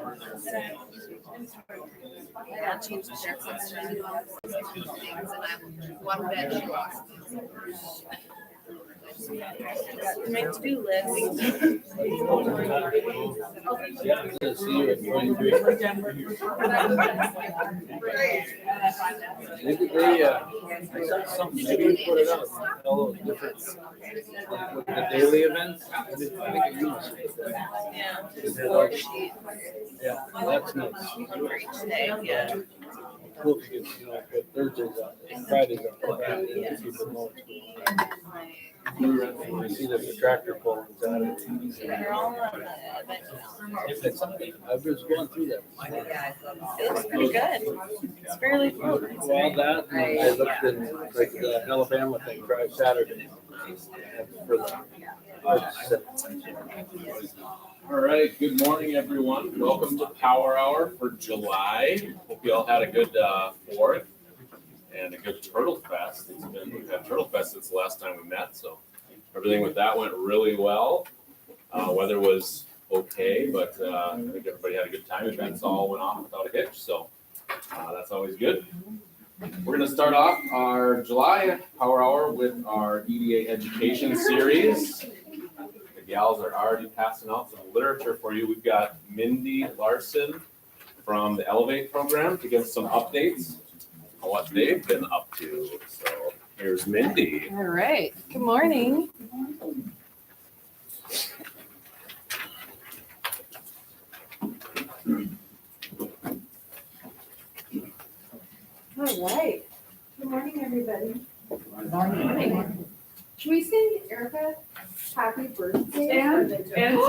I changed the share cluster to do all things, and I'm one bed. My to-do list. See you at 23. Maybe I saw something, maybe you put it up, all those different, like with the daily events. I think it uses it. Yeah, that's nice. Yeah. Cool if you can, put Thursdays up, Fridays up, Fridays, people know. I see the tractor pulling out. They're all on I was going through that. it looks pretty good. It's fairly cool. Well, that, and I looked at like the Alabama thing, Friday, Saturday. For the arts. All right, good morning, everyone. Welcome to Power Hour for July. Hope you all had a good 4th and a good Turtle Fest. We've had Turtle Fest since the last time we met, so everything with that went really well. Weather was okay, but I think everybody had a good time. Events all went off without a hitch, so that's always good. We're going to start off our July Power Hour with our EDA education series. The gals are already passing out some literature for you. We've got Mindi Larson from the Elevate Program to give some updates on what they've been up to. So here's Mindi. All right. Good morning. All right. Good morning, everybody. Good morning. Should we sing Erica happy birthday? And Oh.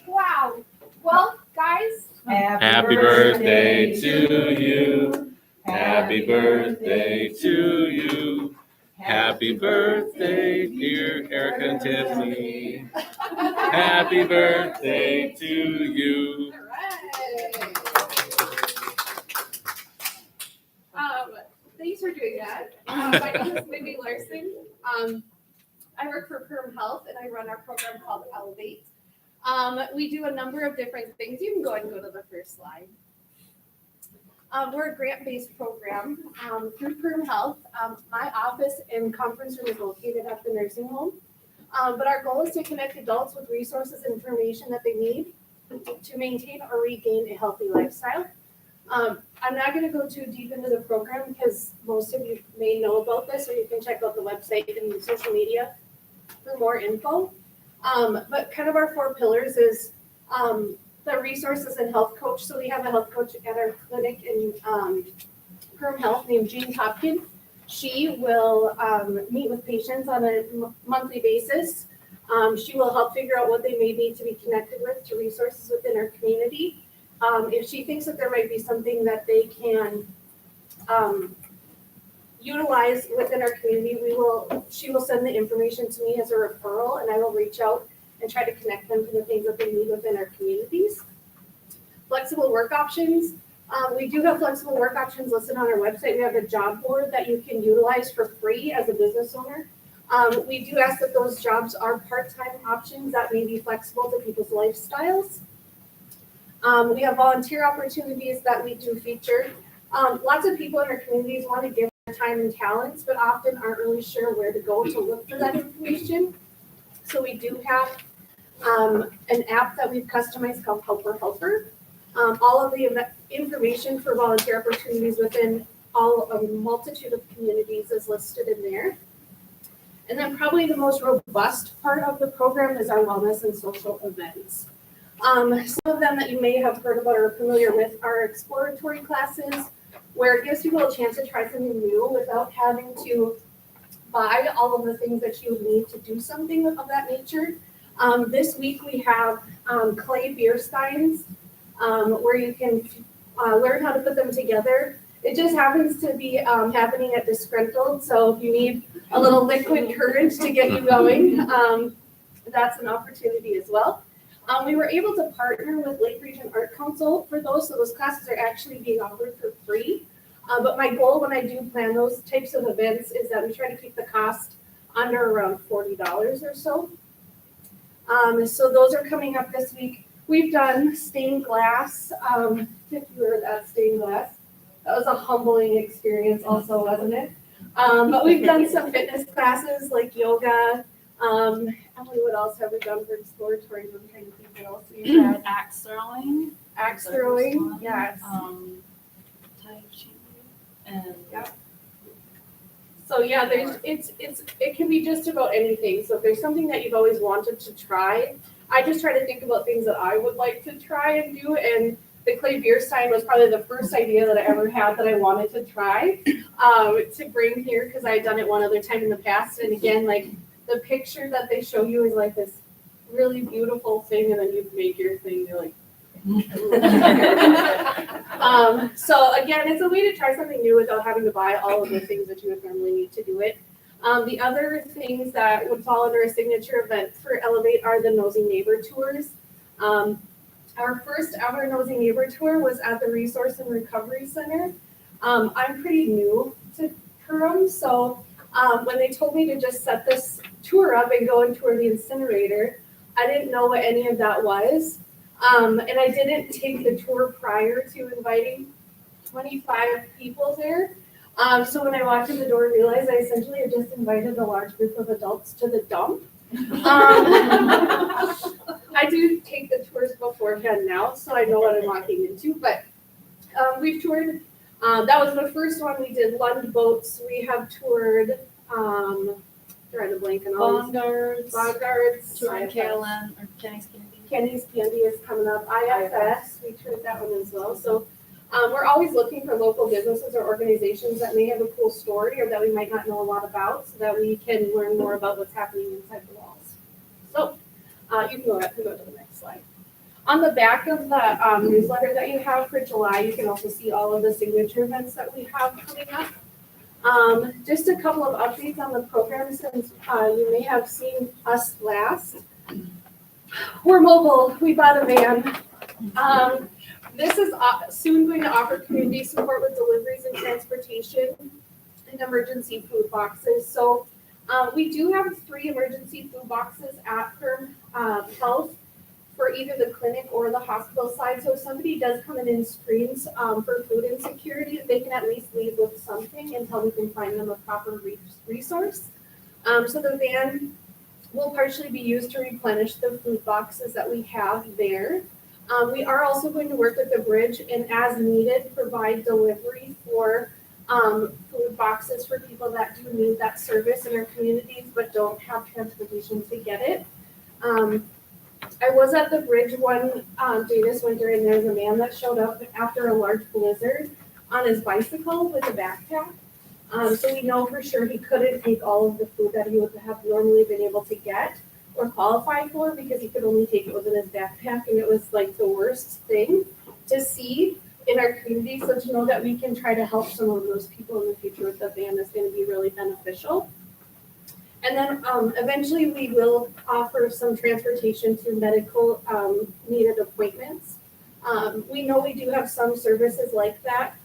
Wow. Well, guys. Happy birthday to you. Happy birthday to you. Happy birthday, dear Erica and Tiffany. Happy birthday to you. Thanks for doing that. My name is Mindi Larson. I work for Perham Health and I run our program called Elevate. We do a number of different things. You can go ahead and go to the first slide. We're a grant-based program through Perham Health. My office and conference room is located at the nursing home. But our goal is to connect adults with resources and information that they need to maintain or regain a healthy lifestyle. I'm not going to go too deep into the program because most of you may know about this, or you can check out the website and the social media for more info. But kind of our 4 pillars is the resources and health coach. So we have a health coach at our clinic in Perham Health named Jean Hopkins. She will meet with patients on a monthly basis. She will help figure out what they may need to be connected with to resources within our community. If she thinks that there might be something that they can utilize within our community, she will send the information to me as a referral, and I will reach out and try to connect them to the things that they need within our communities. Flexible work options. We do have flexible work options listed on our website. We have a job board that you can utilize for free as a business owner. We do ask that those jobs are part-time options that may be flexible to people's lifestyles. We have volunteer opportunities that we do feature. Lots of people in our communities want to give their time and talents, but often aren't really sure where to go to look for that information. So we do have an app that we've customized called Helper. All of the information for volunteer opportunities within a multitude of communities is listed in there. And then probably the most robust part of the program is our wellness and social events. Some of them that you may have heard about or are familiar with are exploratory classes, where it gives people a chance to try something new without having to buy all of the things that you would need to do something of that nature. This week we have clay beer steins, where you can learn how to put them together. It just happens to be happening at Disgruntled, so if you need a little liquid courage to get you going, that's an opportunity as well. We were able to partner with Lake Region Art Council for those, so those classes are actually being offered for free. But my goal when I do plan those types of events is that we try to keep the cost under around $40 or so. So those are coming up this week. We've done stained glass, if you were at stained glass. That was a humbling experience also, wasn't it? But we've done some fitness classes like yoga. Emily, what else have we done for exploratory? I'm trying to think what else we've had. Axe throwing. Axe throwing, yes. Tai Chi. And So yeah, it can be just about anything. So if there's something that you've always wanted to try, I just try to think about things that I would like to try and do. And the clay beer stein was probably the first idea that I ever had that I wanted to try to bring here because I had done it one other time in the past. And again, like the picture that they show you is like this really beautiful thing, and then you make your thing. You're like. So again, it's a way to try something new without having to buy all of the things that you would normally need to do it. The other things that would fall under a signature event for Elevate are the Nosy Neighbor tours. Our first ever Nosy Neighbor tour was at the Resource and Recovery Center. I'm pretty new to Perham, so when they told me to just set this tour up and go and tour the incinerator, I didn't know what any of that was. And I didn't take the tour prior to inviting 25 people there. So when I walked in the door, I realized I essentially had just invited a large group of adults to the dump. I do take the tours beforehand now, so I know what I'm walking into. But we've toured. That was the first one. We did Lund boats. We have toured. Trying to blank on all these. Bongards. touring Kayla or Kenny's Candy. Kenny's Candy is coming up. IFS, we toured that one as well. So we're always looking for local businesses or organizations that may have a cool story or that we might not know a lot about so that we can learn more about what's happening inside the walls. So you can go to the next slide. On the back of the newsletter that you have for July, you can also see all of the signature events that we have coming up. Just a couple of updates on the program since you may have seen us last. We're mobile. We bought a van. This is soon going to offer community support with deliveries and transportation and emergency food boxes. So we do have 3 emergency food boxes at Perham Health for either the clinic or the hospital side. So if somebody does come in and screens for food insecurity, they can at least leave with something until we can find them a proper resource. So the van will partially be used to replenish the food boxes that we have there. We are also going to work with the bridge and as needed provide delivery for food boxes for people that do need that service in our communities but don't have transportation to get it. I was at the bridge one day this winter and there's a man that showed up after a large blizzard on his bicycle with a backpack. So we know for sure he couldn't take all of the food that he would have normally been able to get or qualify for because he could only take it within his backpack, and it was like the worst thing to see in our community. So to know that we can try to help some of those people in the future with the van is going to be really beneficial. And then eventually we will offer some transportation to medical needed appointments. We know we do have some services like that.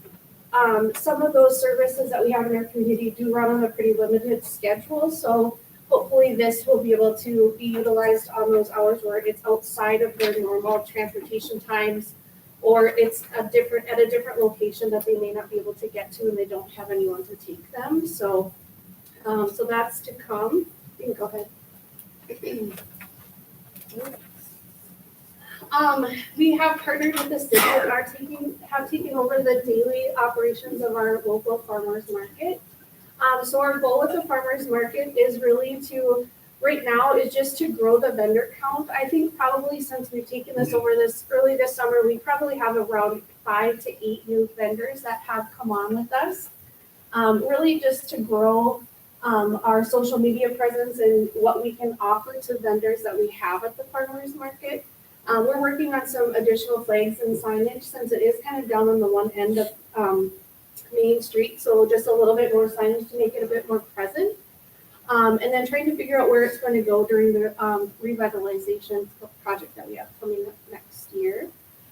Some of those services that we have in our community do run on a pretty limited schedule. So hopefully this will be able to be utilized on those hours where it's outside of their normal transportation times, or it's at a different location that they may not be able to get to and they don't have anyone to take them. So that's to come. You can go ahead. We have partnered with the city and have taken over the daily operations of our local farmers market. So our goal with the farmers market is really right now is just to grow the vendor count. I think probably since we've taken this over early this summer, we probably have around 5 to 8 new vendors that have come on with us. Really just to grow our social media presence and what we can offer to vendors that we have at the farmers market. We're working on some additional flags and signage since it is kind of down on the one end of Main Street. So just a little bit more signage to make it a bit more present. And then trying to figure out where it's going to go during the revitalization project that we have coming up next year.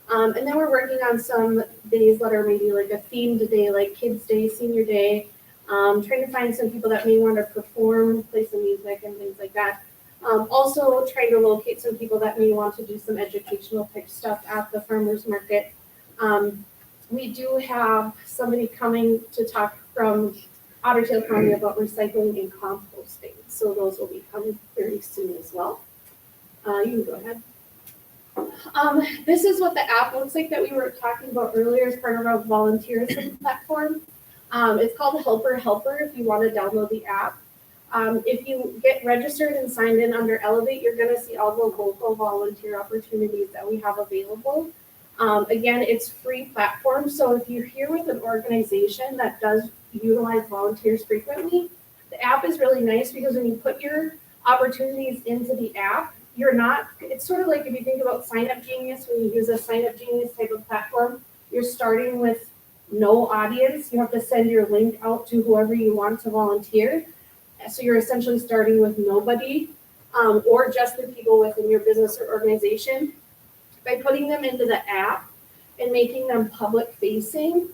And then we're working on some days that are maybe like a themed day, like Kids Day, Senior Day. Trying to find some people that may want to perform, play some music and things like that. Also trying to locate some people that may want to do some educational type stuff at the farmer's market. We do have somebody coming to talk from Otter County about recycling and composting. So those will be coming very soon as well. You can go ahead. This is what the app looks like that we were talking about earlier as part of our volunteerism platform. It's called Helper Helper if you want to download the app. If you get registered and signed in under Elevate, you're going to see all the local volunteer opportunities that we have available. Again, it's free platform. So if you're here with an organization that does utilize volunteers frequently, the app is really nice because when you put your opportunities into the app, it's sort of like if you think about Sign Up Genius, when you use a Sign Up Genius type of platform, you're starting with no audience. You have to send your link out to whoever you want to volunteer. So you're essentially starting with nobody, or just the people within your business or organization. By putting them into the app and making them public facing,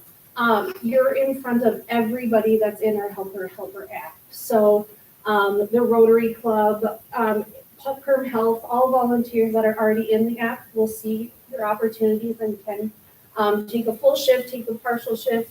you're in front of everybody that's in our Helper Helper app. So the Rotary Club, Murdock-Perham Health, all volunteers that are already in the app will see their opportunities and can take a full shift, take a partial shift.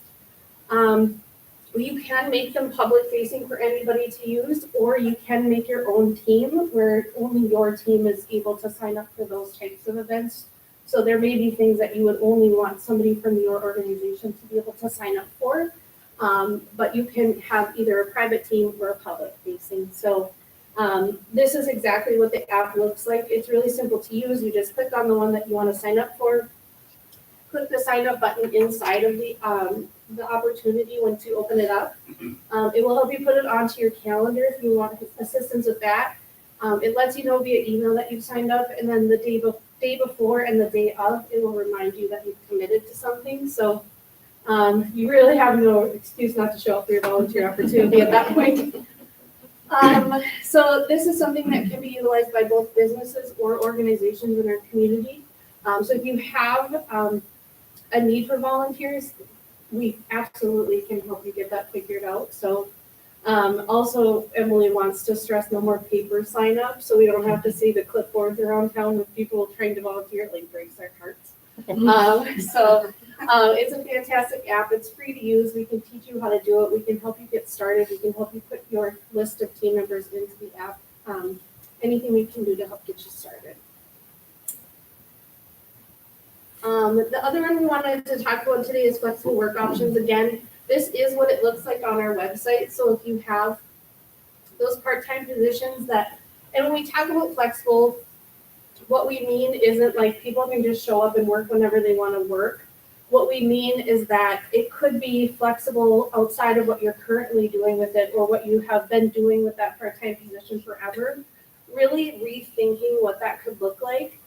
You can make them public facing for anybody to use, or you can make your own team where only your team is able to sign up for those types of events. So there may be things that you would only want somebody from your organization to be able to sign up for, but you can have either a private team or a public facing. So this is exactly what the app looks like. It's really simple to use. You just click on the one that you want to sign up for, click the sign up button inside of the opportunity once you open it up. It will help you put it onto your calendar if you want assistance with that. It lets you know via email that you've signed up, and then the day before and the day of, it will remind you that you've committed to something. So you really have no excuse not to show up for your volunteer opportunity at that point. So this is something that can be utilized by both businesses or organizations in our community. So if you have a need for volunteers, we absolutely can help you get that figured out. So also, Emily wants to stress no more paper sign up, so we don't have to see the clipboards around town with people trying to volunteer. It like breaks our hearts. It's a fantastic app. It's free to use. We can teach you how to do it. We can help you get started. We can help you put your list of team members into the app. Anything we can do to help get you started. The other one we wanted to talk about today is flexible work options. Again, this is what it looks like on our website. So if you have those part-time positions and when we talk about flexible, what we mean isn't like people can just show up and work whenever they want to work. What we mean is that it could be flexible outside of what you're currently doing with it or what you have been doing with that part-time position forever. Really rethinking what that could look like.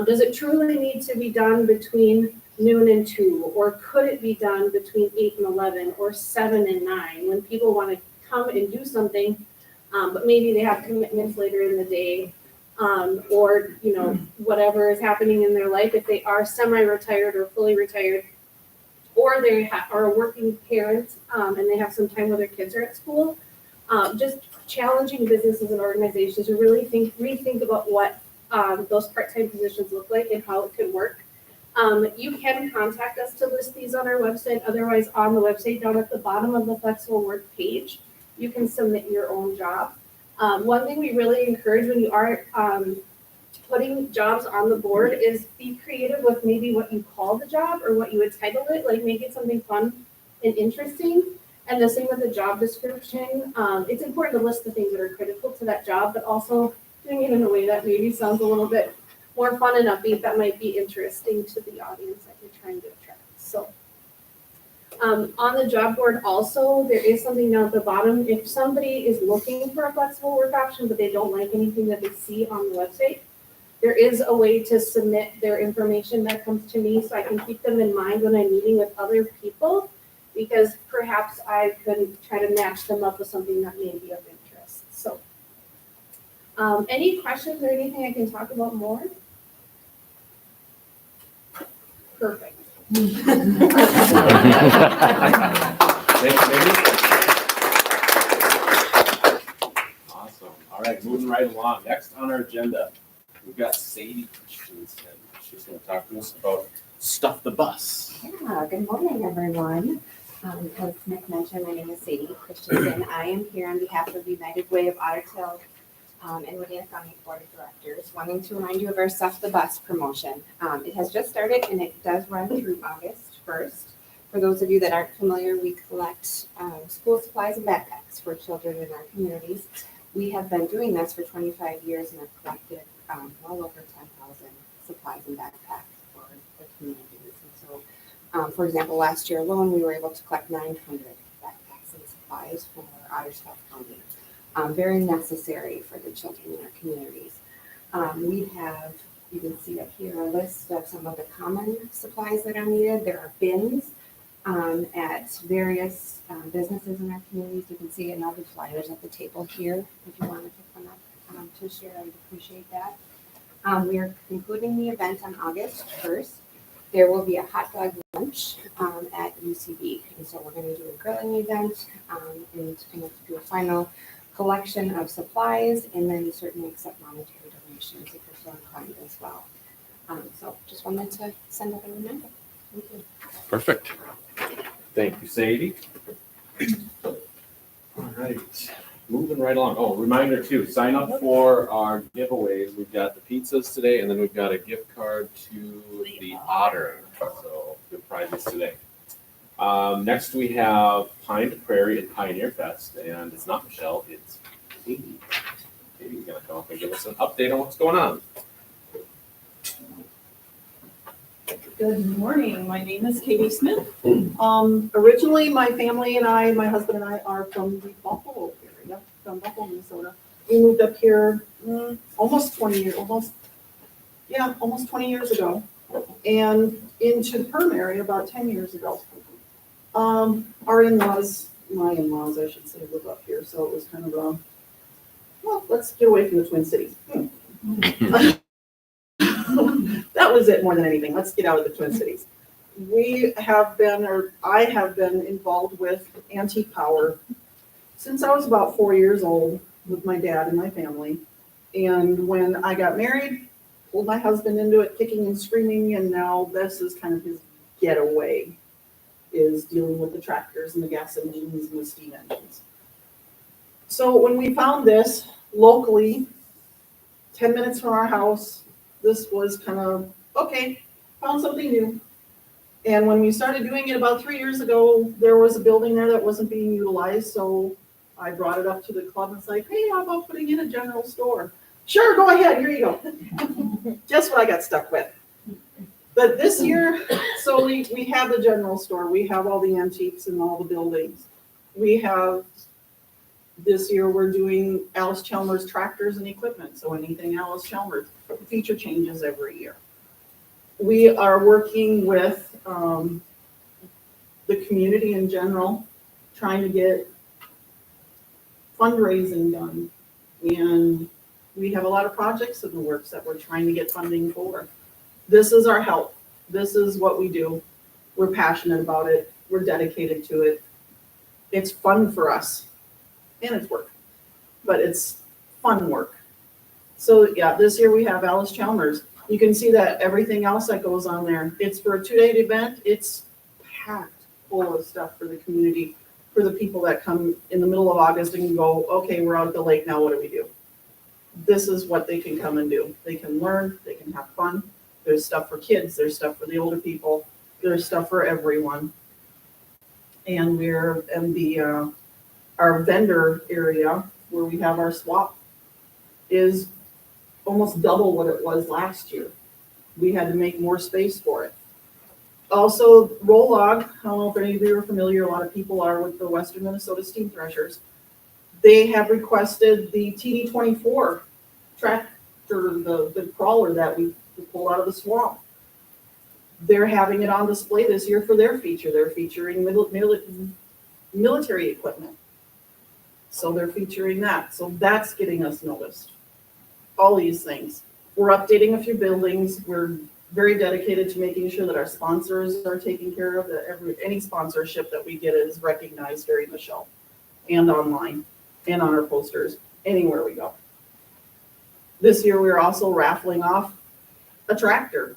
Does it truly need to be done between noon and 2, or could it be done between 8 and 11, or 7 and 9 when people want to come and do something, but maybe they have commitments later in the day, or whatever is happening in their life, if they are semi-retired or fully retired, or they are a working parent and they have some time where their kids are at school. Just challenging businesses and organizations to really rethink about what those part-time positions look like and how it could work. You can contact us to list these on our website. Otherwise, on the website down at the bottom of the flexible work page, you can submit your own job. One thing we really encourage when you are putting jobs on the board is be creative with maybe what you call the job or what you would title it, like make it something fun and interesting. And the same with the job description. It's important to list the things that are critical to that job, but also doing it in a way that maybe sounds a little bit more fun and upbeat that might be interesting to the audience that you're trying to attract. So on the job board also, there is something down at the bottom. If somebody is looking for a flexible work option, but they don't like anything that they see on the website, there is a way to submit their information that comes to me so I can keep them in mind when I'm meeting with other people, because perhaps I could try to match them up with something that may be of interest. So any questions or anything I can talk about more? Perfect. Thank you, Mindy. Awesome. All All right, moving right along. Next on our agenda, we've got Sadie Christensen. She's going to talk to us about Stuff the Bus. Yeah, good morning, everyone. As Nick mentioned, my name is Sadie Christensen. I am here on behalf of United Way of Otter and Medina County Board of Directors, wanting to remind you of our Stuff the Bus promotion. It has just started and it does run through August 1st. For those of you that aren't familiar, we collect school supplies and backpacks for children in our communities. We have been doing this for 25 years and have collected well over 10,000 supplies and backpacks for the communities. And so, for example, last year alone, we were able to collect 900 backpacks and supplies for Otter County. Very necessary for the children in our communities. We have, you can see up here, a list of some of the common supplies that are needed. There are bins at various businesses in our communities. You can see another flyers at the table here. If you want to pick one up to share, I would appreciate that. We are concluding the event on August 1st. There will be a hot dog lunch at UCB. And so we're going to do a grilling event and going to do a final collection of supplies and then certainly accept monetary donations if you're so inclined as well. So just wanted to send out a reminder. Thank you. Perfect. Thank you, Sadie. All right, moving right along. Oh, reminder too, sign up for our giveaways. We've got the pizzas today, and then we've got a gift card to the Otter. So good prizes today. Next we have Pine to Prairie and Pioneer Fest, and it's not Michelle, it's Katie. Katie's gonna come up and give us an update on what's going on. Good morning. My name is Katie Smith. Originally, my family and I, my husband and I, are from the Buffalo area, from Buffalo, Minnesota. We moved up here almost 20 years ago, and into the Perham area about 10 years ago. Our in-laws, my in-laws, I should say, live up here, so it was kind of a, well, let's get away from the Twin Cities. That was it more than anything. Let's get out of the Twin Cities. I have been involved with antique power since I was about 4 years old with my dad and my family. And when I got married, pulled my husband into it, kicking and screaming, and now this is kind of his getaway, is dealing with the tractors and the gas engines and the steam engines. So when we found this locally, 10 minutes from our house, this was kind of, okay, found something new. And when we started doing it about 3 years ago, there was a building there that wasn't being utilized. So I brought it up to the club and it's like, hey, how about putting in a general store? Sure, go ahead, here you go. Just what I got stuck with. But this year, so we have the general store. We have all the antiques and all the buildings. We have, this year we're doing Alice Chalmers tractors and equipment. So anything Alice Chalmers, feature changes every year. We are working with the community in general, trying to get fundraising done. And we have a lot of projects in the works that we're trying to get funding for. This is our help. This is what we do. We're passionate about it. We're dedicated to it. It's fun for us. And it's work, but it's fun work. So yeah, this year we have Alice Chalmers. You can see that everything else that goes on there, it's for a 2-day event. It's packed full of stuff for the community, for the people that come in the middle of August and go, okay, we're out at the lake now, what do we do? This is what they can come and do. They can learn, they can have fun. There's stuff for kids, there's stuff for the older people, there's stuff for everyone. And we're in the our vendor area where we have our swap is almost double what it was last year. We had to make more space for it. Also, Roll-Log, I don't know if any of you are familiar, a lot of people are with the Western Minnesota Steam Threshers. They have requested the TD24 tractor, the crawler that we pulled out of the swamp. They're having it on display this year for their feature. They're featuring military equipment. So they're featuring that. So that's getting us noticed. All these things. We're updating a few buildings. We're very dedicated to making sure that our sponsors are taken care of, that any sponsorship that we get is recognized during the show and online and on our posters, anywhere we go. This year, we're also raffling off a tractor.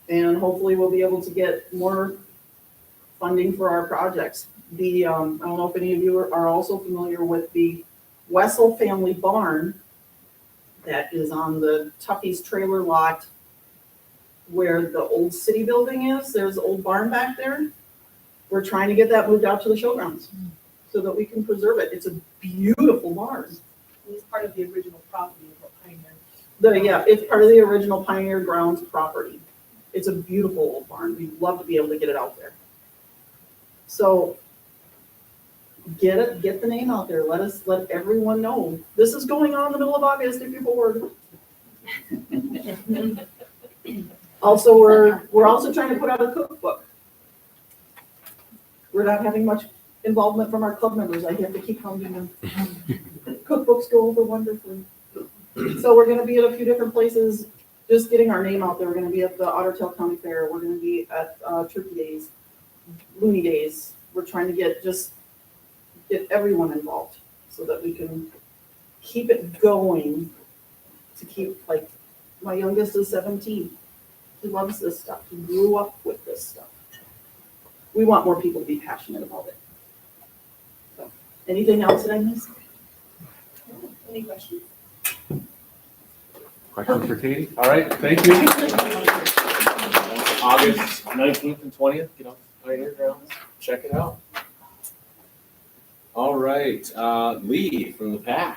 And hopefully we'll be able to get more funding for our projects. I don't know if any of you are also familiar with the Wessel family barn that is on the Tuffy's trailer lot where the old city building is. There's an old barn back there. We're trying to get that moved out to the showgrounds so that we can preserve it. It's a beautiful barn. It's part of the original property of Pioneer. Yeah, it's part of the original Pioneer Grounds property. It's a beautiful old barn. We'd love to be able to get it out there. So get the name out there. Let everyone know. This is going on in the middle of August if you're bored. Also, we're also trying to put out a cookbook. We're not having much involvement from our club members. I have to keep hounding them. Cookbooks go over wonderfully. So we're gonna be at a few different places, just getting our name out there. We're gonna be at the Otter County Fair. We're gonna be at Turkey Days, Looney Days. We're trying to get everyone involved so that we can keep it going. To keep, like, my youngest is 17. He loves this stuff. He grew up with this stuff. We want more people to be passionate about it. So, anything else that I missed? Any questions? Questions for Katie? All right, thank you. August 19th and 20th, get out to Pioneer Grounds, check it out. All right, Leigh from the PACC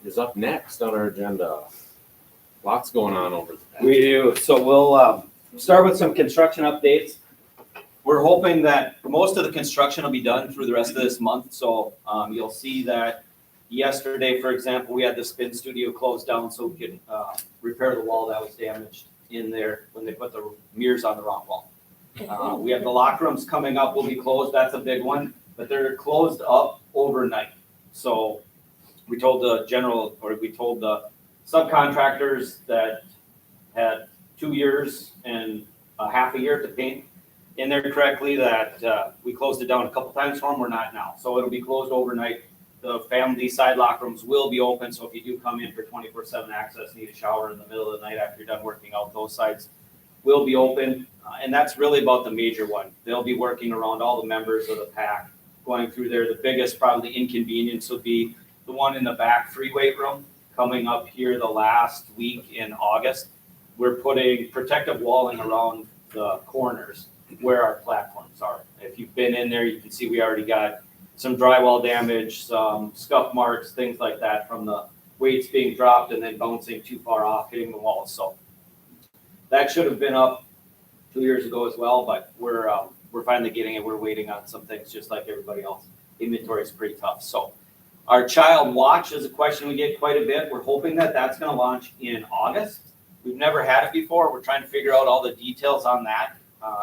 is up next on our agenda. Lots going on over the PACC. We do. So we'll start with some construction updates. We're hoping that most of the construction will be done through the rest of this month. So you'll see that yesterday, for example, we had the spin studio closed down so we could repair the wall that was damaged in there when they put the mirrors on the wrong wall. We have the locker rooms coming up, will be closed. That's a big one, but they're closed up overnight. So we told the subcontractors that had 2 years and a half a year to paint in there correctly that we closed it down a couple times for them. We're not now. So it'll be closed overnight. The family side locker rooms will be open. So if you do come in for 24/7 access, need a shower in the middle of the night after you're done working out, those sides will be open. And that's really about the major one. They'll be working around all the members of the PACC going through there. The biggest probably inconvenience would be the one in the back free weight room coming up here the last week in August. We're putting protective walling around the corners where our platforms are. If you've been in there, you can see we already got some drywall damage, some scuff marks, things like that from the weights being dropped and then bouncing too far off, hitting the walls. So that should have been up 2 years ago as well, but we're finally getting it. We're waiting on some things just like everybody else. Inventory is pretty tough. So our child watch is a question we get quite a bit. We're hoping that that's going to launch in August. We've never had it before. We're trying to figure out all the details on that.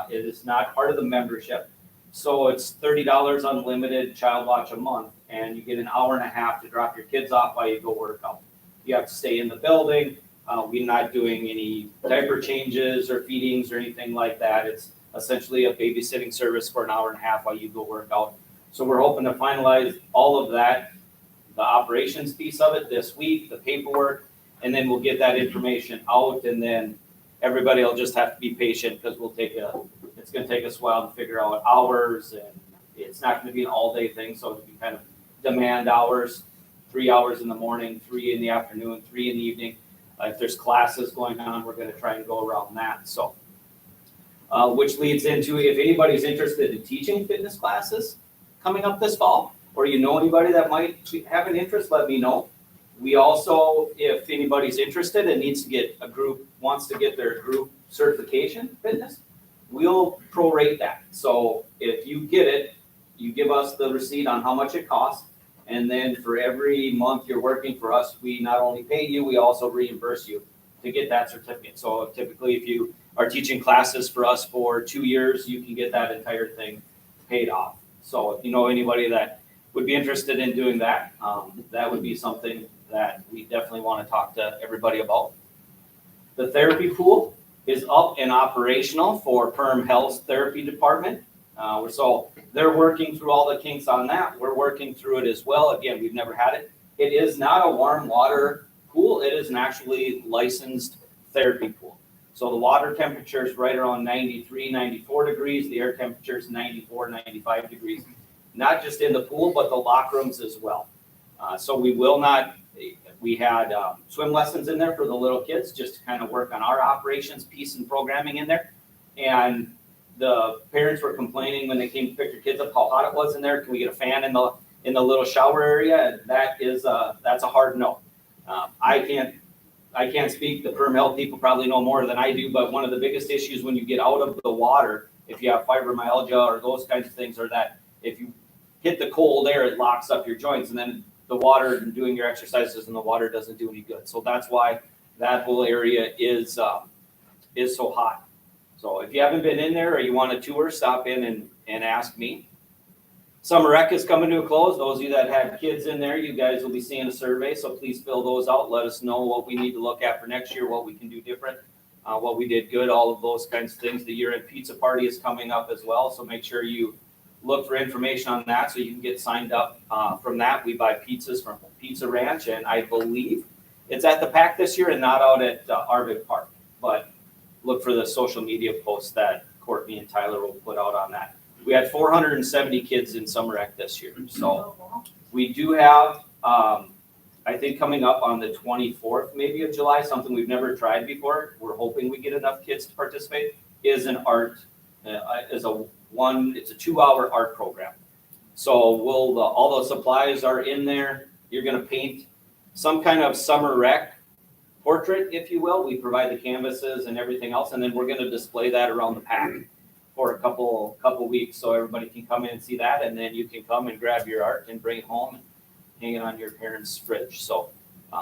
It is not part of the membership. So it's $30 unlimited child watch a month, and you get an hour and a half to drop your kids off while you go work out. You have to stay in the building. We're not doing any diaper changes or feedings or anything like that. It's essentially a babysitting service for an hour and a half while you go work out. So we're hoping to finalize all of that, the operations piece of it this week, the paperwork, and then we'll get that information out, and then everybody will just have to be patient because it's going to take us a while to figure out hours, and it's not going to be an all-day thing, so it'll be kind of demand hours, 3 hours in the morning, 3 in the afternoon, 3 in the evening. If there's classes going on, we're going to try and go around that. So, which leads into, if anybody's interested in teaching fitness classes coming up this fall, or you know anybody that might have an interest, let me know. We also, if anybody's interested and wants to get their group certification fitness, we'll prorate that. So if you get it, you give us the receipt on how much it costs. And then for every month you're working for us, we not only pay you, we also reimburse you to get that certificate. So typically if you are teaching classes for us for 2 years, you can get that entire thing paid off. So if you know anybody that would be interested in doing that, that would be something that we definitely want to talk to everybody about. The therapy pool is up and operational for Perham Health's therapy department. So they're working through all the kinks on that. We're working through it as well. Again, we've never had it. It is not a warm water pool, it is an actually licensed therapy pool. So the water temperature is right around 93, 94 degrees. The air temperature is 94, 95 degrees. Not just in the pool, but the locker rooms as well. So we will not, we had swim lessons in there for the little kids, just to kind of work on our operations piece and programming in there. And the parents were complaining when they came to pick their kids up how hot it was in there. Can we get a fan in the little shower area? And that is that's a hard no. I can't speak. The Perham Health people probably know more than I do, but one of the biggest issues when you get out of the water, if you have fibromyalgia or those kinds of things, are that if you hit the cold air, it locks up your joints, and then the water and doing your exercises in the water doesn't do any good. So that's why that whole area is so hot. So if you haven't been in there or you want a tour, stop in and ask me. Summer rec is coming to a close. Those of you that have kids in there, you guys will be seeing a survey, so please fill those out. Let us know what we need to look at for next year, what we can do different, what we did good, all of those kinds of things. The year-end pizza party is coming up as well, so make sure you look for information on that so you can get signed up from that. We buy pizzas from Pizza Ranch, and I believe it's at the PACC this year and not out at Arvik Park. But look for the social media posts that Courtney and Tyler will put out on that. We had 470 kids in summer rec this year. So we do have, I think coming up on the 24th maybe of July, something we've never tried before. We're hoping we get enough kids to participate, is an art, it's a 2-hour art program. So all the supplies are in there. You're gonna paint some kind of summer rec portrait, if you will. We provide the canvases and everything else, and then we're gonna display that around the PACC for a couple weeks, so everybody can come in and see that, and then you can come and grab your art and bring it home and hang it on your parents' fridge. So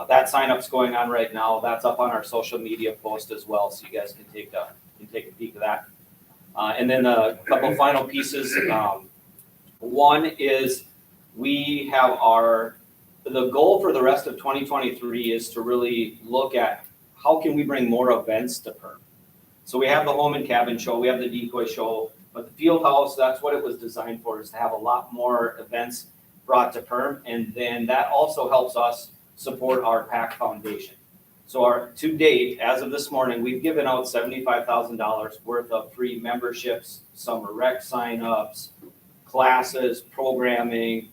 that sign-up's going on right now. That's up on our social media post as well, so you guys can take a peek of that. And then a couple final pieces. One is we have the goal for the rest of 2023 is to really look at how can we bring more events to Perham. So we have the home and cabin show, we have the decoy show, but the field house, that's what it was designed for, is to have a lot more events brought to Perham. And then that also helps us support our PACC Foundation. So to date, as of this morning, we've given out $75,000 worth of free memberships, summer rec signups, classes, programming,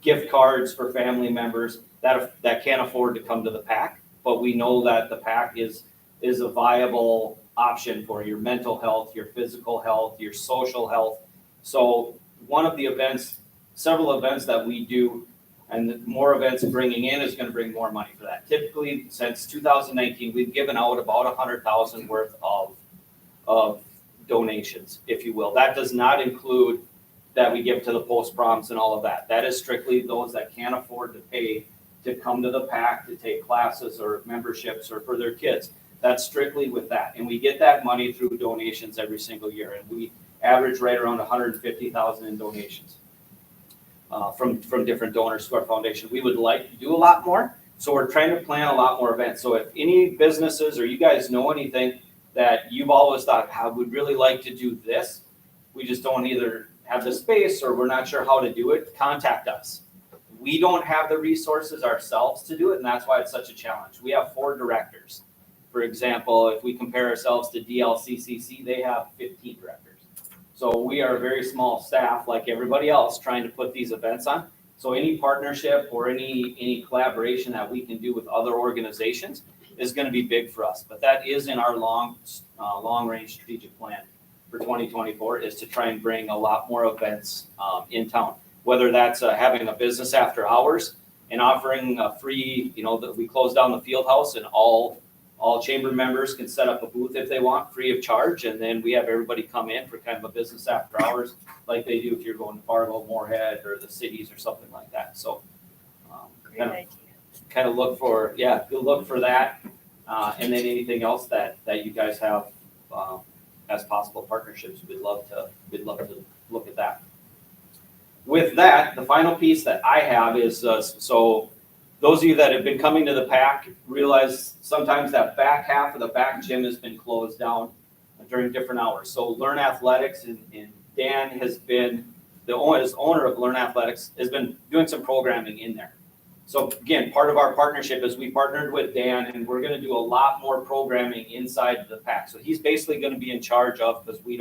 gift cards for family members that can't afford to come to the PACC. But we know that the PACC is a viable option for your mental health, your physical health, your social health. So one of the events, several events that we do, and the more events bringing in is going to bring more money for that. Typically, since 2019, we've given out about $100,000 worth of donations, if you will. That does not include that we give to the post-proms and all of that. That is strictly those that can't afford to pay to come to the PACC to take classes or memberships or for their kids. That's strictly with that. And we get that money through donations every single year. And we average right around $150,000 in donations from different donors to our foundation. We would like to do a lot more. So we're trying to plan a lot more events. So if any businesses or you guys know anything that you've always thought, I would really like to do this, we just don't either have the space or we're not sure how to do it, contact us. We don't have the resources ourselves to do it, and that's why it's such a challenge. We have 4 directors. For example, if we compare ourselves to DLCCC, they have 15 directors. So we are a very small staff like everybody else trying to put these events on. So any partnership or any collaboration that we can do with other organizations is going to be big for us. But that is in our long-range strategic plan for 2024, is to try and bring a lot more events in town. Whether that's having a business after hours and offering a free, we close down the field house and all chamber members can set up a booth if they want, free of charge. And then we have everybody come in for kind of a business after hours like they do if you're going to Fargo, Moorhead, or the cities or something like that. So kind of look for that. And then anything else that you guys have as possible partnerships, we'd love to look at that. With that, the final piece that I have is, so those of you that have been coming to the PACC realize sometimes that back half of the back gym has been closed down during different hours. So Learn Athletics and Dan has been, the owner of Learn Athletics, has been doing some programming in there. So again, part of our partnership is we partnered with Dan, and we're gonna do a lot more programming inside the PACC. So he's basically gonna be in charge of, because we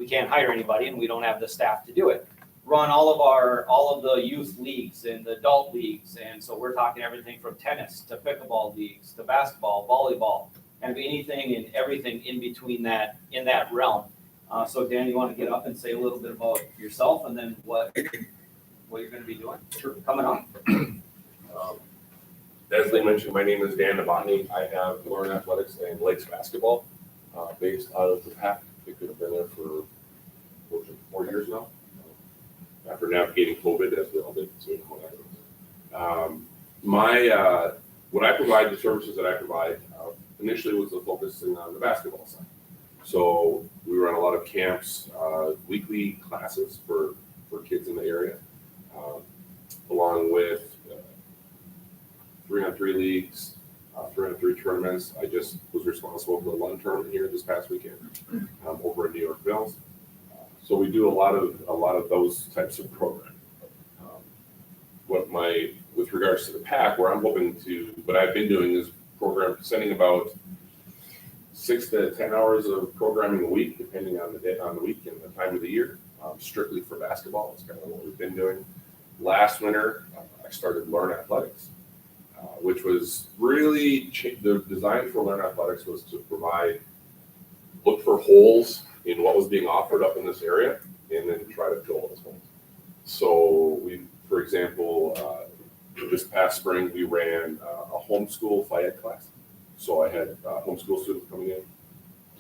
can't hire anybody and we don't have the staff to do it. Run all of the youth leagues and the adult leagues, and so we're talking everything from tennis to pickleball leagues to basketball, volleyball, and anything and everything in between that, in that realm. So Dan, you want to get up and say a little bit about yourself and then what you're going to be doing coming up? As Leigh mentioned, my name is Dan Novotny. I have learned athletics and Lakes basketball based out of the PACC. I could have been there for 4 years now. After navigating COVID, as we all did, so what I provide, the services that I provide, initially was the focusing on the basketball side. So we run a lot of camps, weekly classes for kids in the area, along with 3-on-3 leagues, 3-on-3 tournaments. I just was responsible for the Lund tournament here this past weekend over in New York Mills. So we do a lot of those types of programming. With regards to the PACC, what I've been doing is sending about 6 to 10 hours of programming a week, depending on the day, on the week and the time of the year, strictly for basketball. That's kind of what we've been doing. Last winter, I started Learn Athletics, which was really the design for Learn Athletics was to look for holes in what was being offered up in this area, and then try to fill those holes. So for example, this past spring, we ran a homeschool FIED class. So I had homeschool students coming in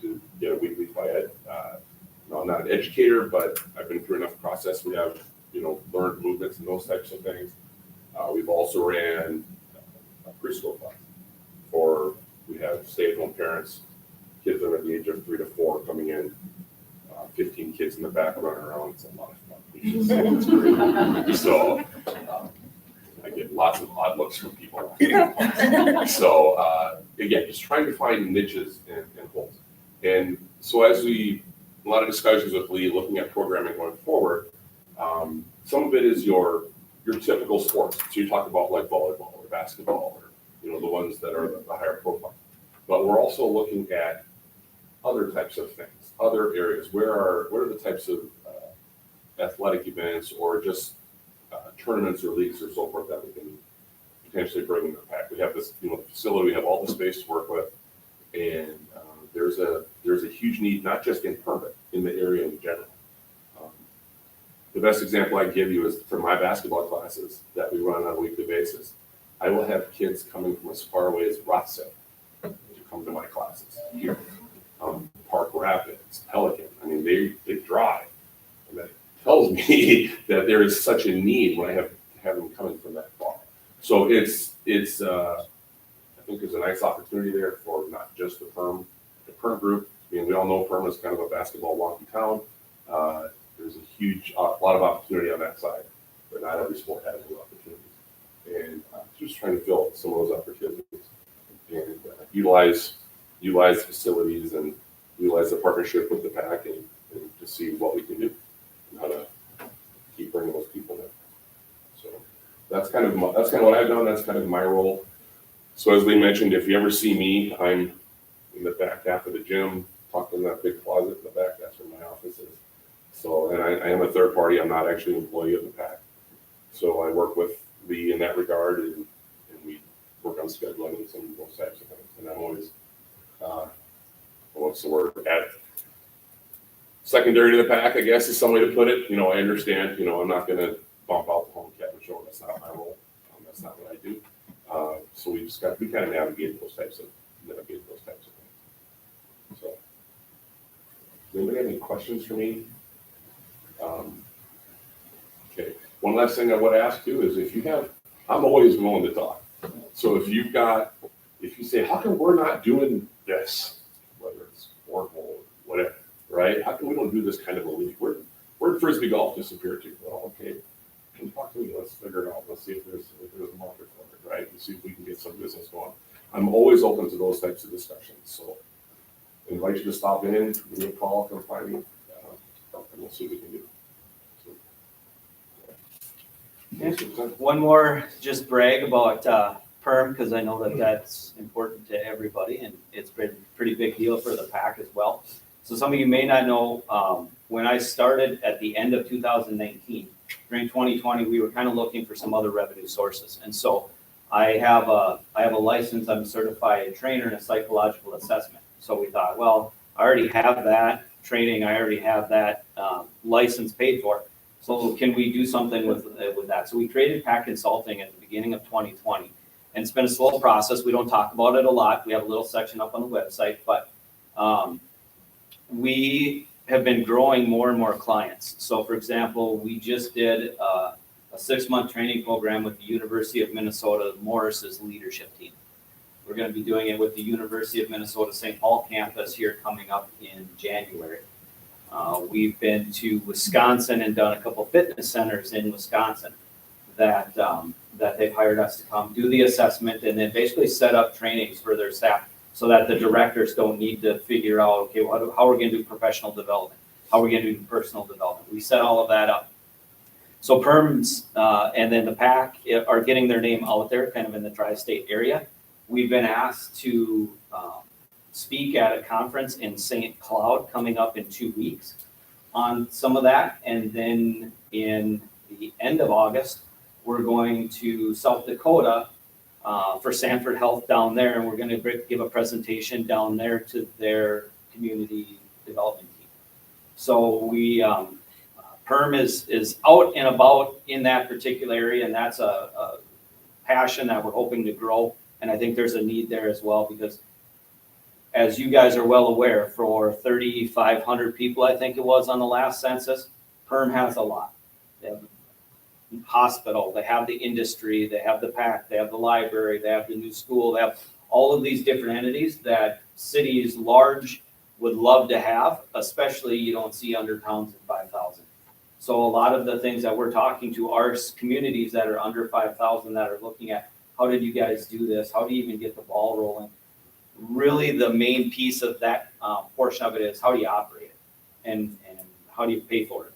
to get a weekly FIED. No, I'm not an educator, but I've been through enough process. We have, learned movements and those types of things. We've also ran a preschool class, or we have stay-at-home parents, kids under the age of 3 to 4 coming in, 15 kids in the back running around. It's a lot of fun. It's great. So I get lots of odd looks from people. So again, just trying to find niches and holes. And so a lot of discussions with Leigh looking at programming going forward, some of it is your typical sports. So you talk about like volleyball or basketball or the ones that are the higher profile. But we're also looking at other types of things, other areas. What are the types of athletic events or just tournaments or leagues or so forth that we can potentially bring in the PACC? We have this, facility. We have all the space to work with, and there's a huge need, not just in Perham, in the area in general. The best example I can give you is for my basketball classes that we run on a weekly basis. I will have kids coming from as far away as Rothsay to come to my classes here. Park Rapids, Pelican. I mean, they drive. And that tells me that there is such a need when I have them coming from that far. So it's I think there's a nice opportunity there for not just the Perham group. I mean, we all know Perham is kind of a basketball wonky town. There's a lot of opportunity on that side, but not every sport has those opportunities. And just trying to fill some of those opportunities and utilize facilities and utilize the partnership with the PACC and to see what we can do and how to keep bringing those people in. So that's kind of what I've done. That's kind of my role. So as Leigh mentioned, if you ever see me, I'm in the back half of the gym, tucked in that big closet in the back. That's where my office is. So, and I am a third party. I'm not actually an employee of the PACC. So I work with Leigh in that regard, and we work on scheduling and some of those types of things. And I'm always, what's the word? Secondary to the PACC, I guess, is some way to put it. I understand. I'm not going to bump out the home cabin show. That's not my role. That's not what I do. So we kind of navigate those types of things. So, does anybody have any questions for me? Okay. One last thing I would ask you is I'm always willing to talk. So if you say, how come we're not doing this, whether it's cornhole, whatever, right? How come we don't do this kind of a league? Where did Frisbee golf disappear to? Well, okay, come talk to me. Let's figure it out. Let's see if there's a market for it, right? And see if we can get some business going. I'm always open to those types of discussions. So I invite you to stop in, give me a call, come find me, and we'll see what we can do. One more, just brag about PERM, because I know that that's important to everybody, and it's been a pretty big deal for the PAC as well. So some of you may not know, when I started at the end of 2019, during 2020, we were kind of looking for some other revenue sources. And so I have a license, I'm a certified trainer in a psychological assessment. So we thought, well, I already have that training, I already have that license paid for. So can we do something with that? So we created PACC Consulting at the beginning of 2020. And it's been a slow process. We don't talk about it a lot. We have a little section up on the website, but we have been growing more and more clients. So for example, we just did a 6-month training program with the University of Minnesota Morris's leadership team. We're going to be doing it with the University of Minnesota St. Paul campus here coming up in January. We've been to Wisconsin and done a couple fitness centers in Wisconsin that they've hired us to come do the assessment and then basically set up trainings for their staff so that the directors don't need to figure out, okay, how are we going to do professional development? How are we going to do personal development? We set all of that up. So PERMs and then the PAC are getting their name out there kind of in the tri-state area. We've been asked to speak at a conference in St. Cloud coming up in 2 weeks on some of that. And then in the end of August, we're going to South Dakota for Sanford Health down there. And we're going to give a presentation down there to their community development team. So we, PERM is out and about in that particular area. And that's a passion that we're hoping to grow. And I think there's a need there as well, because as you guys are well aware, for 3,500 people, I think it was on the last census, PERM has a lot. They have the hospital, they have the industry, they have the PAC, they have the library, they have the new school, they have all of these different entities that cities large would love to have, especially you don't see under towns of 5,000. So a lot of the things that we're talking to are communities that are under 5,000 that are looking at, how did you guys do this? How do you even get the ball rolling? Really, the main piece of that portion of it is how do you operate it, and how do you pay for it,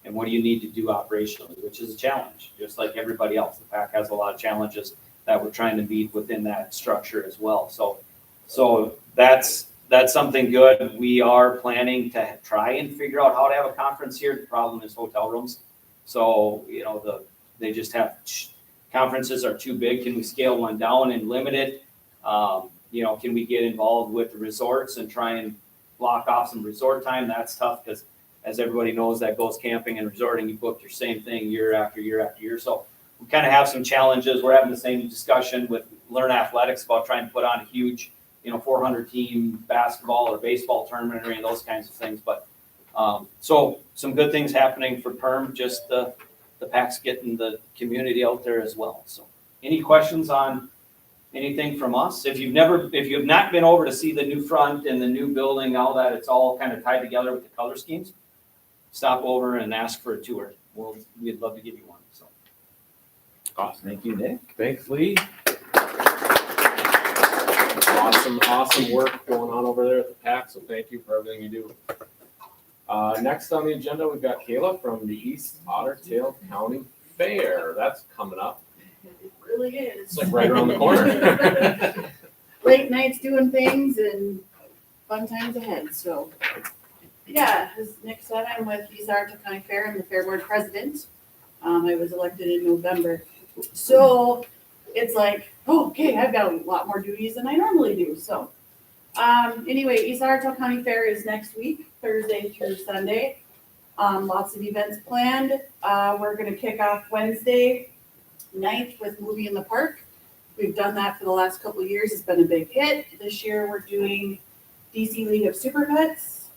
and what do you need to do operationally, which is a challenge, just like everybody else. The PAC has a lot of challenges that we're trying to meet within that structure as well. So that's something good. We are planning to try and figure out how to have a conference here. The problem is hotel rooms. So they just have conferences are too big. Can we scale one down and limit it? Can we get involved with the resorts and try and block off some resort time? That's tough because, as everybody knows, that goes camping and resorting, you book your same thing year after year after year. So we kind of have some challenges. We're having the same discussion with Learn Athletics about trying to put on a huge, 400-team basketball or baseball tournament or any of those kinds of things. But so some good things happening for PERM, just the PAC's getting the community out there as well. So any questions on anything from us? If you have not been over to see the new front and the new building, all that, it's all kind of tied together with the color schemes, stop over and ask for a tour. We'd love to give you one. So Awesome. Thank you, Nick. Thanks, Leigh. Awesome work going on over there at the PAC. So thank you for everything you do. Next on the agenda, we've got Kayla from the East Otter County Fair. That's coming up. It really is. It's like right around the corner. Late nights doing things and fun times ahead. So, yeah, as Nick said, I'm with East Otter County Fair. I'm the Fair Board President. I was elected in November. So it's like, oh, okay, I've got a lot more duties than I normally do. So anyway, East Otter County Fair is next week, Thursday through Sunday. Lots of events planned. We're going to kick off Wednesday night with Movie in the Park. We've done that for the last couple of years. It's been a big hit. This year we're doing DC League of Super Pets,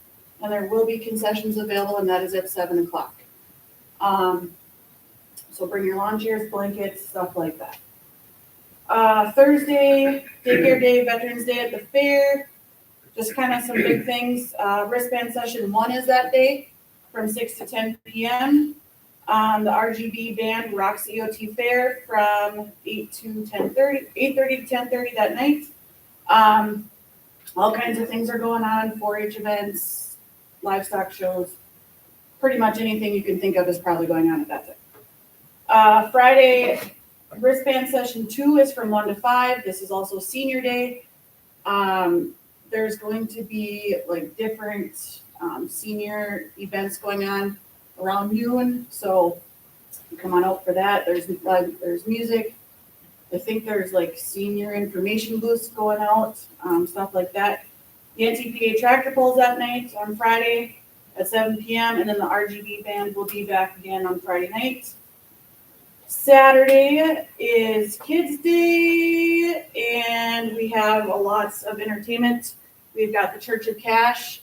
and there will be concessions available, and that is at 7 o'clock. So bring your lawn chairs, blankets, stuff like that. Thursday, Daycare Day, Veterans Day at the fair. Just kind of some big things. Wristband session 1 is that day from 6 to 10 p.m. The RGB band rocks EOT Fair from 8:30 to 10:30 that night. All kinds of things are going on, 4-H events, livestock shows. Pretty much anything you can think of is probably going on at that time. Friday, wristband session 2 is from 1 to 5. This is also senior day. There's going to be like different senior events going on around noon, so come on out for that. There's music. I think there's like senior information booths going out, stuff like that. The NTPA tractor pulls that night on Friday at 7 p.m. and then the RGB band will be back again on Friday night. Saturday is Kids Day, and we have lots of entertainment. We've got the Church of Cash,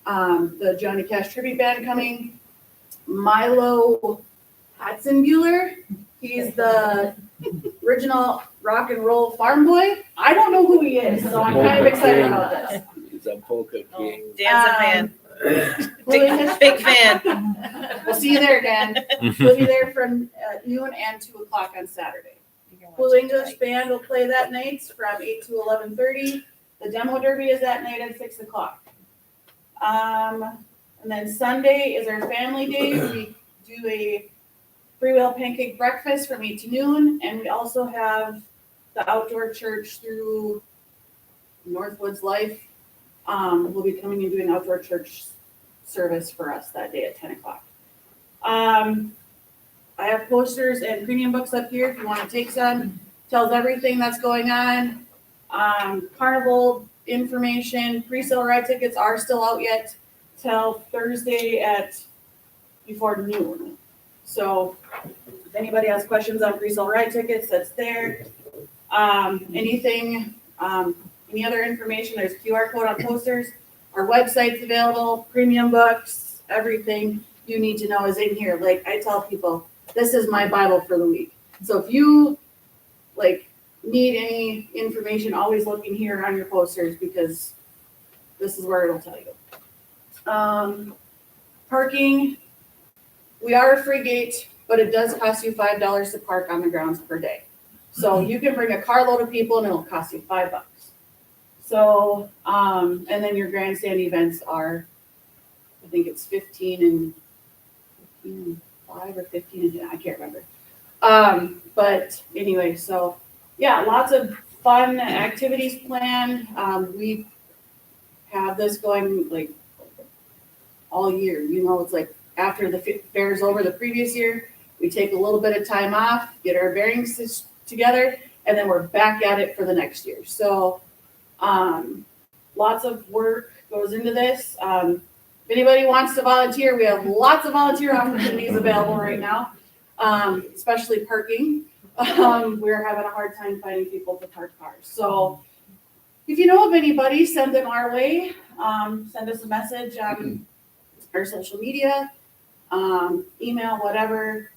the Johnny Cash tribute band coming. Milo Hatzenbuehler, he's the original rock and roll farm boy. I don't know who he is, so I'm kind of excited about this. He's a polka king. Dancing fan. Big fan. We'll see you there, Dan. We'll be there from noon and 2 o'clock on Saturday. Cool English band will play that night from 8 to 11:30. The demo derby is that night at 6 o'clock. And then Sunday is our family day. We do a free-will pancake breakfast from 8 to noon, and we also have the outdoor church through Northwoods Life. Will be coming and doing outdoor church service for us that day at 10 o'clock. I have posters and premium books up here if you want to take some. Tells everything that's going on. Carnival information, pre-sale ride tickets are still out yet till Thursday at before noon. So if anybody has questions on pre-sale ride tickets, that's there. Any other information, there's QR code on posters. Our website's available, premium books, everything you need to know is in here. Like I tell people, this is my Bible for the week. So if you need any information, always look in here on your posters because this is where it'll tell you. Parking, we are a free gate, but it does cost you $5 to park on the grounds per day. So you can bring a carload of people and it'll cost you $5. So, and then your grandstand events are, I think it's 15 and 5 or 15 and 10, I can't remember. But anyway, so yeah, lots of fun activities planned. We have this going like all year. It's like after the fair's over the previous year, we take a little bit of time off, get our bearings together, and then we're back at it for the next year. So lots of work goes into this. If anybody wants to volunteer, we have lots of volunteer opportunities available right now, especially parking. We're having a hard time finding people to park cars. So if you know of anybody, send them our way. Send us a message on our social media, email, whatever.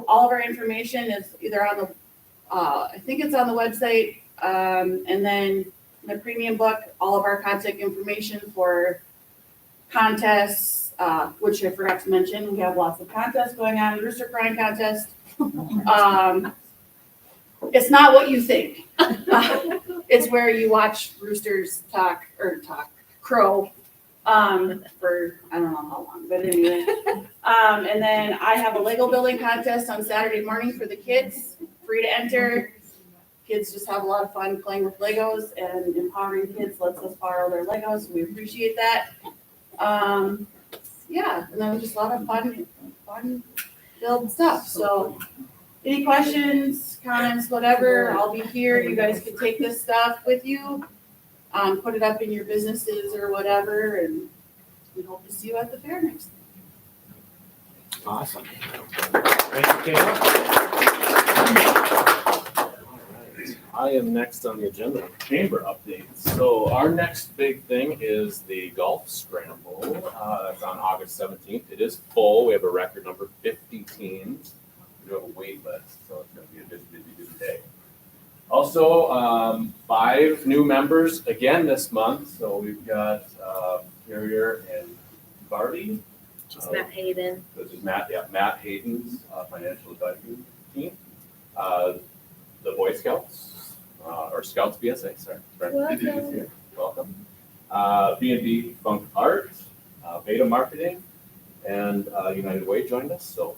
All of our information is either on the, I think it's on the website, and then the premium book, all of our contact information for contests, which I forgot to mention. We have lots of contests going on. Rooster crowing contest. It's not what you think. It's where you watch roosters crow for I don't know how long, but anyway. And then I have a Lego building contest on Saturday morning for the kids, free to enter. Kids just have a lot of fun playing with Legos, and empowering kids lets us borrow their Legos. We appreciate that. Yeah, and then just a lot of fun filled stuff. So any questions, comments, whatever, I'll be here. You guys can take this stuff with you, put it up in your businesses or whatever, and we hope to see you at the fair next time. Awesome. Thank you, Kayla. I am next on the agenda, chamber updates. So our next big thing is the golf scramble. That's on August 17th. It is full. We have a record number, 50 teams. We do have a wait list, so it's going to be a busy day. Also, 5 new members again this month. So we've got Carrier and Barty. Just Matt Hayden. This is Matt Hayden's financial advisory team. The Boy Scouts, or Scouts BSA, sorry. Welcome. Welcome. B&B Funk Art, Beta Marketing, and United Way joined us. So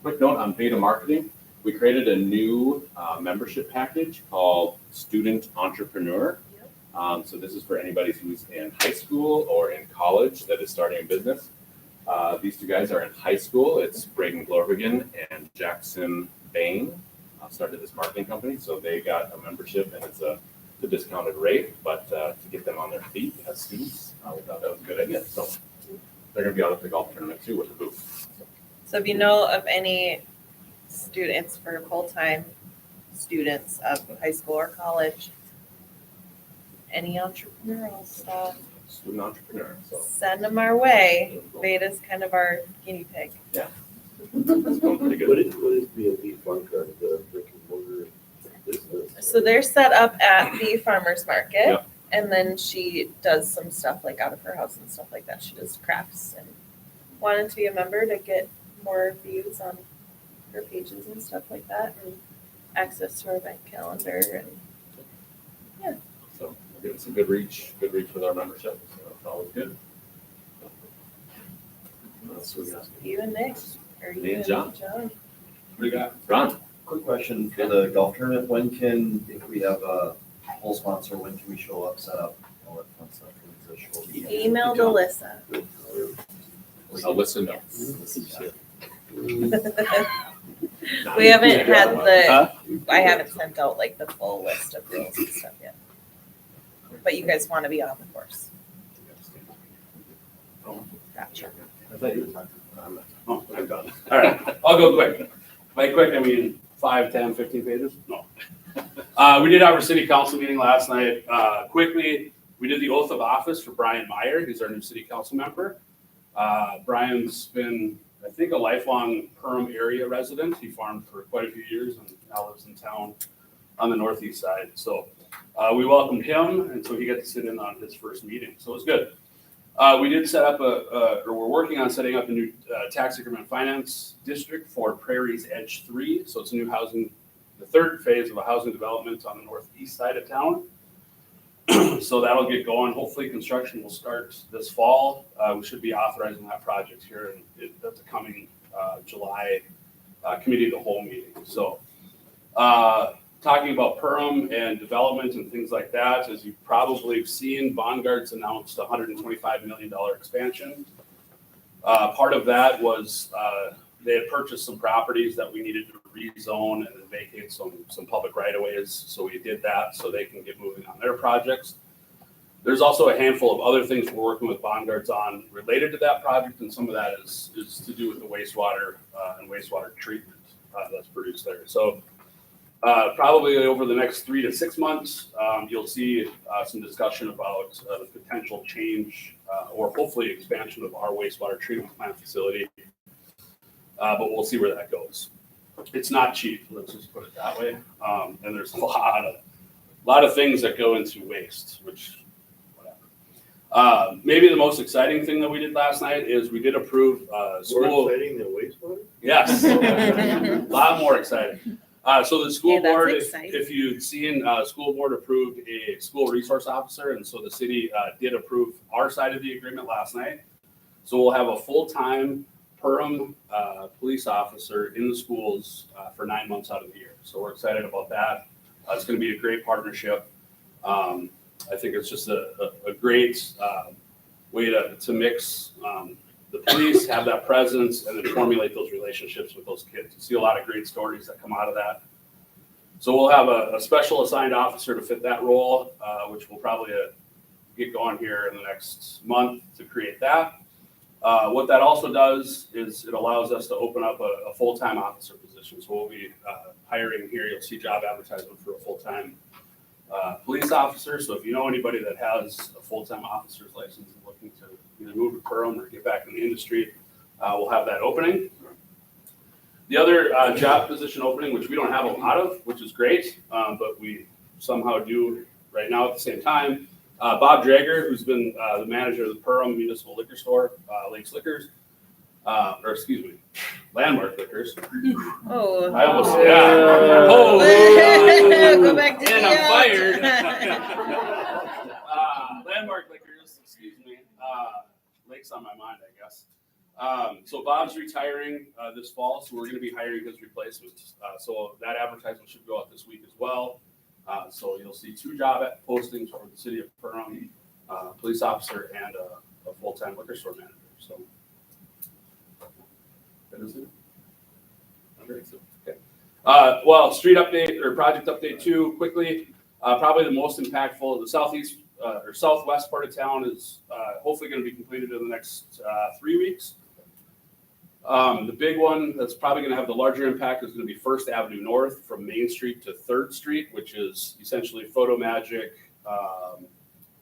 Quick note on beta marketing. We created a new membership package called Student Entrepreneur. So this is for anybody who's in high school or in college that is starting a business. These two guys are in high school. It's Braden Glorvigan and Jackson Bain started this marketing company. So they got a membership and it's a discounted rate, but to get them on their feet as students, we thought that was a good idea. So they're going to be out at the golf tournament too with the booth. So if you know of any students for full-time students of high school or college, any entrepreneurial stuff, Student entrepreneur. So send them our way. Beta's kind of our guinea pig. it's going pretty good. What is B&B Fun Card, the brick and mortar business? So they're set up at the farmer's market. Yep. And then she does some stuff like out of her house and stuff like that. She does crafts and wanted to be a member to get more views on her pages and stuff like that and access to our event calendar and So we're getting some good reach with our membership. So it's always good. That's what we got. you and Nick. Or you Me and John. John. What do you got? Ron? Quick question for the golf tournament, when can, if we have a full sponsor, when can we show up, set up, all that fun stuff? When's the show begin? Email Alyssa. Alyssa, no. We haven't had I haven't sent out like the full list of rules and stuff yet. But you guys want to be on the course. Gotcha. I thought you were talking. I'm not. Oh, I'm done. All right, I'll go quick. By quick, I mean 5, 10, 15 pages? No. We did have our city council meeting last night. Quickly, we did the oath of office for Brian Meyer. He's our new city council member. Brian's been, I think, a lifelong Perham area resident. He farmed for quite a few years and now lives in town on the northeast side. So we welcomed him, and so he got to sit in on his first meeting. So it was good. We did set up or we're working on setting up a new tax increment finance district for Prairie's Edge 3. So it's a new housing, the third phase of a housing development on the northeast side of town. So that'll get going. Hopefully construction will start this fall. We should be authorizing that project here at the coming July committee of the whole meeting. So talking about Perham and development and things like that, as you probably have seen, Bongart's announced a $125 million expansion. Part of that was they had purchased some properties that we needed to rezone and vacate some public right-of-ways. So we did that so they can get moving on their projects. There's also a handful of other things we're working with Bongart's on related to that project, and some of that is to do with the wastewater and wastewater treatment that's produced there. So probably over the next 3 to 6 months, you'll see some discussion about the potential change or hopefully expansion of our wastewater treatment plant facility. But we'll see where that goes. It's not cheap, let's just put it that way. And there's a lot of things that go into waste, which whatever. Maybe the most exciting thing that we did last night is we did approve school. More exciting than wastewater? Yes, a lot more exciting. So the school board, exciting. if you'd seen, school board approved a school resource officer, and so the city did approve our side of the agreement last night. So we'll have a full-time Perham police officer in the schools for 9 months out of the year. So we're excited about that. It's going to be a great partnership. I think it's just a great way to mix the police, have that presence, and then formulate those relationships with those kids. You see a lot of great stories that come out of that. So we'll have a special assigned officer to fit that role, which we'll probably get going here in the next month to create that. What that also does is it allows us to open up a full-time officer position. So we'll be hiring here. You'll see job advertisement for a full-time police officer. So if you know anybody that has a full-time officer's license and looking to either move to Perham or get back in the industry, we'll have that opening. The other job position opening, which we don't have a lot of, which is great, but we somehow do right now at the same time. Bob Drager, who's been the manager of the Perham Municipal Liquor Store, Lakes Liquors, or excuse me, Landmark Liquors. Oh. I almost, yeah. Oh, Go back to and the I'm fired. Landmark Liquors, excuse me. Lakes on my mind, I guess. So Bob's retiring this fall, so we're gonna be hiring his replacement. So that advertisement should go out this week as well. So you'll see 2 job postings for the city of Perham, police officer and a full-time liquor store manager, so. That is it? Okay. Well, street update or project update 2, quickly. Probably the most impactful, the southeast or southwest part of town is hopefully gonna be completed in the next 3 weeks. The big one that's probably going to have the larger impact is going to be First Avenue North from Main Street to 3rd Street, which is essentially Photo Magic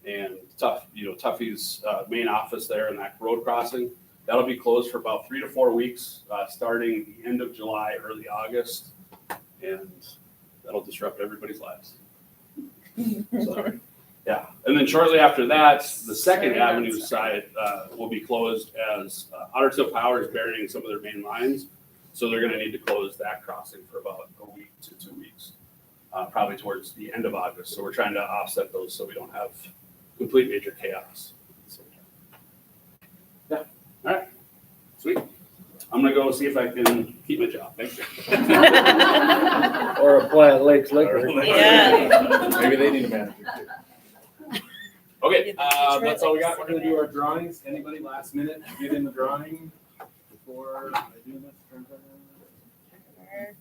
and Tuffy's main office there in that road crossing. That'll be closed for about 3 to 4 weeks, starting the end of July, early August, and that'll disrupt everybody's lives. So, yeah, and then shortly after that, the 2nd Avenue side will be closed as Otter Power is burying some of their main lines. So they're gonna need to close that crossing for about a week to 2 weeks, probably towards the end of August. So we're trying to offset those so we don't have complete major chaos. So, yeah, all right, sweet. I'm gonna go see if I can keep my job. Thanks. Or apply at Lakes Liquor. Yeah. Maybe they need a manager too. Okay, that's all we got. We're gonna do our drawings. Anybody last minute get in the drawing before I do this?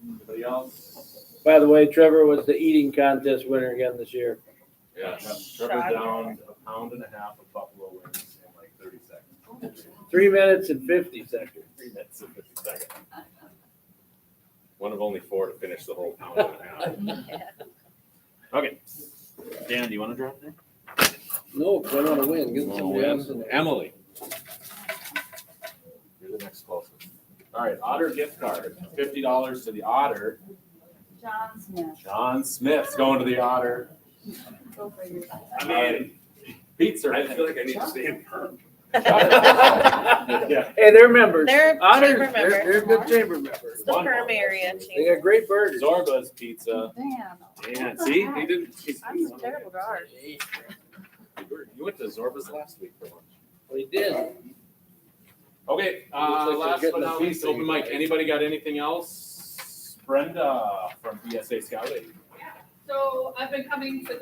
Anybody else? By the way, Trevor was the eating contest winner again this year. Yeah, Trevor downed 1.5 pounds of buffalo wings in like 30 seconds. 3 minutes and 50 seconds. 3 minutes and 50 seconds. One of only 4 to finish the whole 1.5 pounds. Okay. Dan, do you want to draw it there? No, because I want to win. Get somebody else in there. Emily. You're the next closest. All right, Otter gift card, $50 to the Otter. John Smith. John Smith's going to the Otter. Go for your. I mean, pizza. I feel like I need to stay in Perham. Yeah. Hey, they're members. They're Otters, chamber members. they're good chamber members. It's the Perham area. They got great burgers. Zorba's Pizza. Damn. Yeah, see, he didn't. I'm terrible drawers. You went to Zorba's last week for lunch. We did. Okay, like last they're but getting not the least, pizza. open mic. Anybody got anything else? Brenda from BSA Scouting. So I've been coming to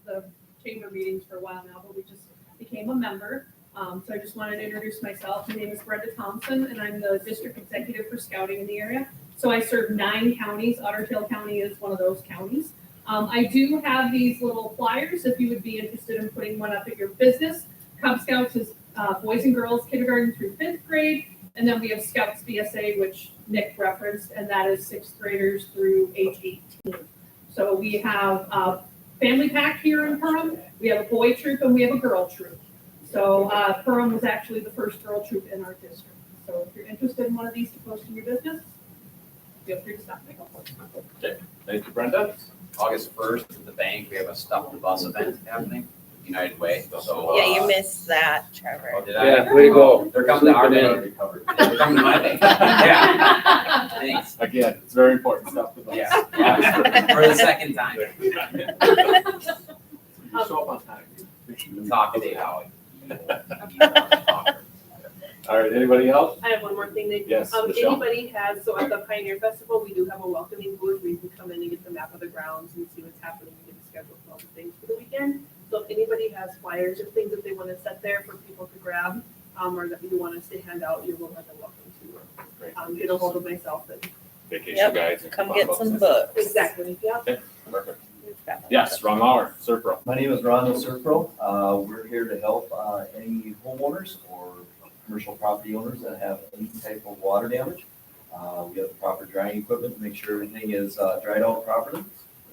the chamber meetings for a while now, but we just became a member. So I just wanted to introduce myself. My name is Brenda Thompson, and I'm the district executive for scouting in the area. So I serve 9 counties. Otter Tail County is one of those counties. I do have these little flyers if you would be interested in putting one up at your business. Cub Scouts is boys and girls, kindergarten through 5th grade. And then we have Scouts BSA, which Nick referenced, and that is 6th graders through age 18. So we have a family pack here in Perham. We have a boy troop and we have a girl troop. So Perham was actually the first girl troop in our district. So if you're interested in one of these to post in your business, feel free to stop me. Okay, thank you, Brenda. August 1st at the bank, we have a Stop the Bus event happening, United Way. So Yeah, you missed that, Trevor. Oh, did I? Yeah, way to go. They're coming to our Sleeping bank. They're coming to my bank. Yeah. Thanks. Again, it's very important stuff. Yeah. For the second time. You show up on time. Talk to Dave Howie. All right, anybody else? I have one more thing, Nick. Yes, Michelle. Anybody has, so at the Pioneer Festival, we do have a welcoming booth where you can come in and get the map of the grounds and see what's happening, and get the schedule for all the things for the weekend. So if anybody has flyers or things that they want to set there for people to grab, or that you want us to hand out, you're more than welcome to get a hold of myself and. Vacation Yep, guides. and come fun get books. some books. Exactly, yeah. Okay, perfect. Yes, Ron Lauer, Serpro. My name is Ron Serpro. We're here to help any homeowners or commercial property owners that have any type of water damage. We have the proper drying equipment to make sure everything is dried out properly.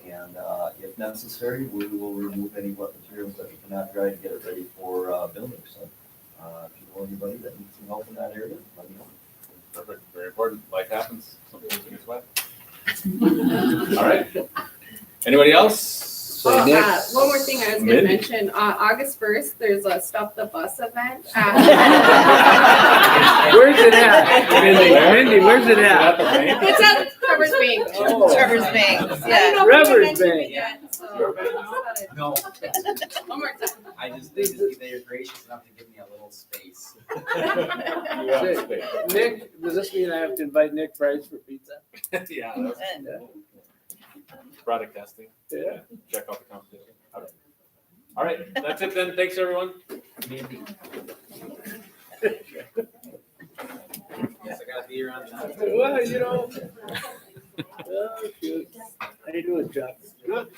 And if necessary, we will remove any wet materials that we cannot dry to get it ready for building. So if you know anybody that needs some help in that area, let me know. Perfect, very important. Life happens, sometimes it gets wet. All right. Anybody else? Say next. One more thing I was going to Mindi. mention, August 1st, there's a Stop the Bus event. Where's it at? Mindy, where's it at? It's at Trevor's Bank. Oh. Trevor's Bank, I don't yeah. know if we Trevor's mentioned it Bank. yet, so- No, One more time. they're gracious enough to give me a little space. You have space. Nick, does this mean I have to invite Nick Price for pizza? Yeah, that's product testing. Yeah. Check out the competition. Okay. All right, that's it then. Thanks, everyone. Guess I gotta be around time. Well, you know. Oh, shoot. How you doing, Chuck? Good.